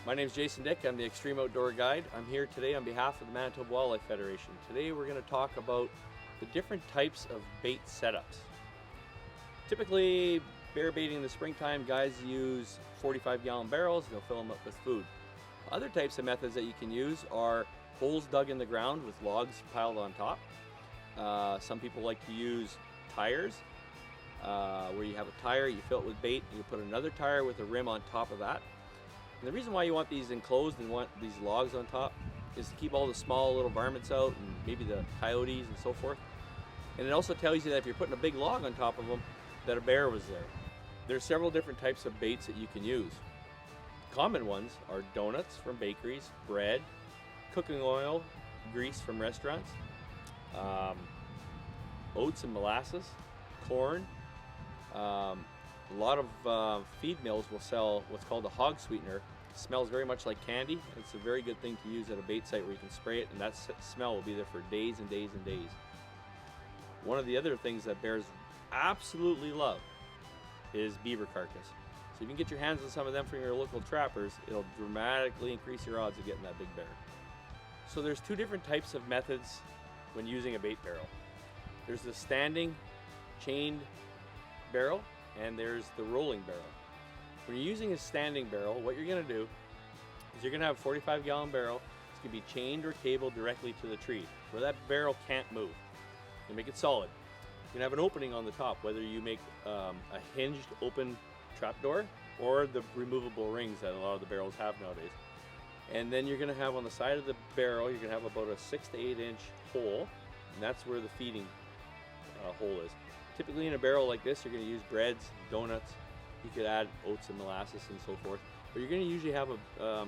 My name is Jason Dyck. I'm the Extreme Outdoor Guide. I'm here today on behalf of the Manitoba Wildlife Federation. Today we're going to talk about the different types of bait setups. Typically, bear baiting in the springtime, guys use 45-gallon barrels. They'll fill them up with food. Other types of methods that you can use are holes dug in the ground with logs piled on top. Some people like to use tires, where you have a tire, you fill it with bait, and you put another tire with a rim on top of that. And the reason why you want these enclosed and want these logs on top is to keep all the small little varmints out and maybe the coyotes and so forth. And it also tells you that if you're putting a big log on top of them, that a bear was there. There's several different types of baits that you can use. Common ones are donuts from bakeries, bread, cooking oil, grease from restaurants, oats and molasses, corn. A lot of feed mills will sell what's called a hog sweetener. It smells very much like candy. It's a very good thing to use at a bait site where you can spray it, and that smell will be there for days and days and days. One of the other things that bears absolutely love is beaver carcass. So if you can get your hands on some of them from your local trappers, it'll dramatically increase your odds of getting that big bear. So there's two different types of methods when using a bait barrel. There's the standing chained barrel, and there's the rolling barrel. When you're using a standing barrel, what you're going to do is you're going to have a 45-gallon barrel. It's going to be chained or cabled directly to the tree where that barrel can't move. You make it solid. You're going to have an opening on the top, whether you make a hinged open trapdoor or the removable rings that a lot of the barrels have nowadays. And then you're going to have on the side of the barrel, you're going to have about a 6 to 8 inch hole, and that's where the feeding hole is. Typically in a barrel like this, you're going to use breads, donuts. You could add oats and molasses and so forth. But you're going to usually have a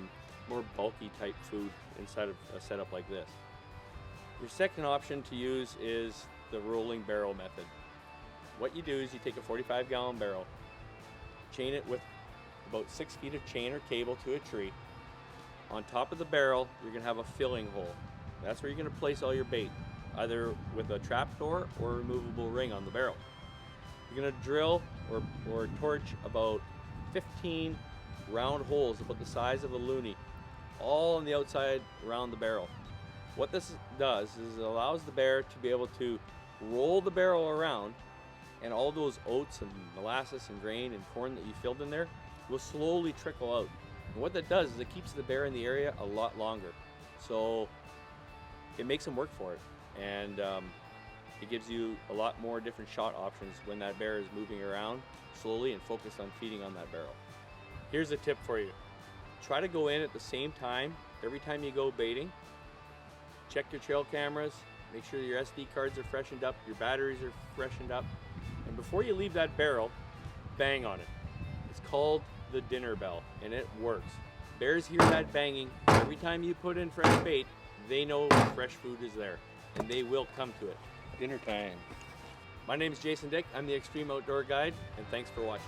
more bulky type food inside of a setup like this. Your second option to use is the rolling barrel method. What you do is you take a 45-gallon barrel, chain it with about 6 feet of chain or cable to a tree. On top of the barrel, you're going to have a filling hole. That's where you're going to place all your bait, either with a trapdoor or a removable ring on the barrel. You're going to drill or torch about 15 round holes about the size of a loonie, all on the outside around the barrel. What this does is it allows the bear to be able to roll the barrel around, and all those oats and molasses and grain and corn that you filled in there will slowly trickle out. And what that does is it keeps the bear in the area a lot longer. So it makes him work for it. And it gives you a lot more different shot options when that bear is moving around slowly and focused on feeding on that barrel. Here's a tip for you. Try to go in at the same time every time you go baiting. Check your trail cameras, make sure your SD cards are freshened up, your batteries are freshened up, and before you leave that barrel, bang on it. It's called the dinner bell, and it works. Bears hear that banging every time you put in fresh bait. They know fresh food is there, and they will come to it. Dinner time. My name is Jason Dyck. I'm the Extreme Outdoor Guide, and thanks for watching.